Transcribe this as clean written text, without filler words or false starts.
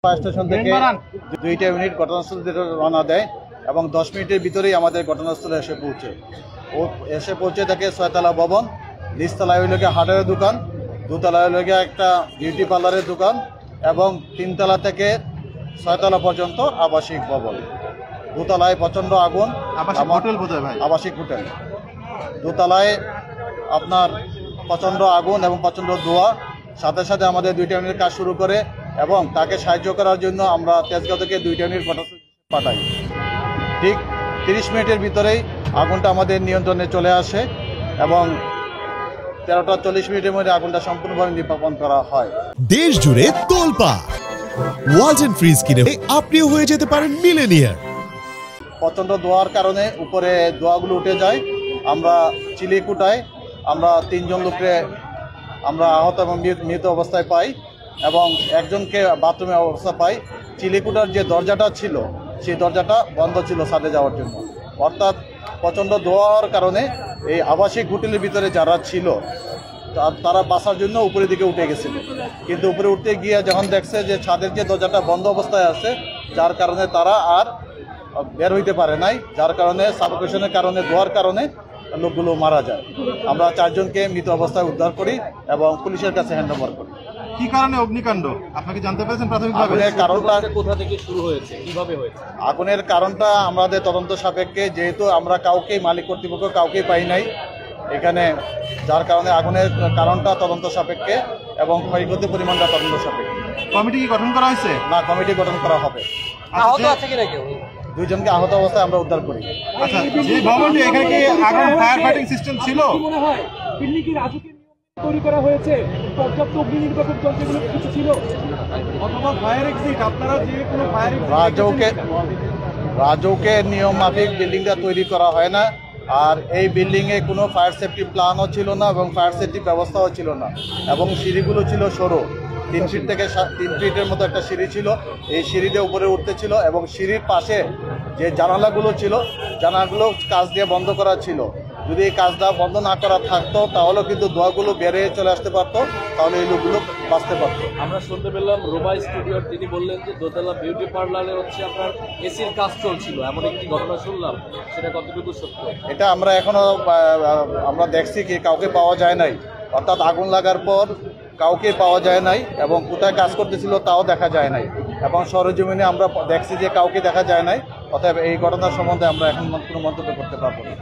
Fire station থেকে 2টা unit ঘটনাস্থল থেকে রওনা দেয় এবং 10 মিনিটের ভিতরেই আমাদের ঘটনাস্থলে এসে পৌঁছে থাকে 6তলা ভবন, নিচতলায় হইল গিয়ে হার্ডওয়্যারের দোকান, দোতলায় হইল গিয়ে একটা বিউটি পার্লারের দোকান এবং 3তলা থেকে 6তলা পর্যন্ত আবাসিক ভবন। দোতলায় প্রচণ্ড আগুন, আবাসিক হোটেল। দোতলায় আপনার প্রচণ্ড আগুন এবং প্রচণ্ড ধোঁয়া, সাথে সাথে আমাদের 2টা ইউনিট কাজ শুরু করে এবং তাকে সাহায্য করার জন্য আমরা তেজগাঁও থেকে 2টা ইউনিট পাঠাই। ঠিক 30 মিনিটের ভিতরেই আগুনটা আমাদের নিয়ন্ত্রণে চলে আসে এবং 13টা 40 মিনিটের মধ্যে আগুনটা সম্পূর্ণভাবে নির্বাপন করা হয়। দেশ জুড়ে তোলপাড় ওয়ালটন ফ্রিজ কিনে আপনিও হয়ে যেতে পারেন মিলেনিয়ার। প্রচণ্ড ধোঁয়ার কারণে উপরে ধোঁয়াগুলো উঠে যায়। আমরা চিলিকুটায় আমরা 3 জন লোককে আমরা আহত এবং মৃত অবস্থায় পাই এবং একজনকে বাথরুমে অবস্থা পাই। চিলিকুটার যে দরজাটা ছিল সেই দরজাটা বন্ধ ছিল ছাদে যাওয়ার জন্য। অর্থাৎ প্রচণ্ড ধোঁয়ার কারণে এই আবাসিক হোটেলের ভিতরে যারা ছিল তারা বাঁচার জন্য উপরের দিকে উঠে গেছিল, কিন্তু উপরে উঠতে গিয়ে যখন দেখছে যে ছাদের যে দরজাটা বন্ধ অবস্থায় আছে, যার কারণে তারা আর বের হইতে পারে নাই, যার কারণে সাফোকেশনের কারণে ধোঁয়ার কারণে লোকগুলো মারা যায়। আমরা 4 জনকে মৃত অবস্থায় উদ্ধার করি এবং পুলিশের কাছে হ্যান্ডওভার করি। কি কারণে অগ্নিকাণ্ড আপনাকে জানতে পেরেছেন প্রাথমিকভাবে? আগুনের কারণটা কোথা থেকে শুরু হয়েছে, কিভাবে হয়েছে? আগুনের কারণটা আমাদের তদন্ত সাপেক্ষে, যেহেতু আমরা কাউকেই মালিক কর্তৃপক্ষ কাউকেই পাই নাই এখানে, যার কারণে আগুনের কারণটা তদন্ত সাপেক্ষে এবং ক্ষয়ক্ষতির পরিমাণটা তদন্ত সাপেক্ষে। কমিটি কি গঠন করা হয়েছে? না, কমিটি গঠন করা হবে। আহত আছে কিনা কেউ? 2 জনকে আহত অবস্থায় আমরা উদ্ধার করি। আচ্ছা, যে ভবনটি এখানে কি আগুন ফায়ার ফাইটিং সিস্টেম ছিল? মনে হয় বিল্ডিং কি রাজুকে তৈরি করা হয়েছে, পর্যাপ্ত অগ্নি নির্বাপক যন্ত্রগুলো কিছু ছিল অথবা ফায়ার এক্সিট? আপনারা যে কোনো ফায়ার রাজউকে নিয়ম মাফিক বিল্ডিংটা তৈরি করা হয় না, আর এই বিল্ডিংয়ে কোনো ফায়ার সেফটি প্ল্যানও ছিল না এবং ফায়ার সেফটি ব্যবস্থাও ছিল না এবং সিঁড়িগুলো ছিল সরু। 3 ফিট থেকে 3 ফিটের মতো একটা সিঁড়ি ছিল, এই সিঁড়িতে উপরে উঠতে ছিল এবং সিঁড়ির পাশে যে জানালাগুলো ছিল জানালাগুলো কাঁচ দিয়ে বন্ধ করা ছিল। যদি এই কাজটা বন্ধ না করা থাকতো তাহলেও কিন্তু ধোঁয়াগুলো বেড়ে চলে আসতে পারতো, তাহলে এই লোকগুলো বাঁচতে পারতো। আমরা শুনতে পেলাম রোমা স্টুডিওর তিনি বললেন যে দোতলা বিউটি পার্লারে আপনার এসির কাজ চলছিল, এমন একটি ঘটনা শুনলাম, সেটা কতটুকু সত্য? এটা আমরা এখনো আমরা দেখছি কি কাউকে পাওয়া যায় নাই, অর্থাৎ আগুন লাগার পর কাউকে পাওয়া যায় নাই এবং কোথায় কাজ করতেছিল তাও দেখা যায় নাই এবং সরেজমিনে আমরা দেখছি যে কাউকে দেখা যায় নাই। অতএব এই ঘটনার সম্বন্ধে আমরা এখন কোনো মন্তব্য করতে পারবো না।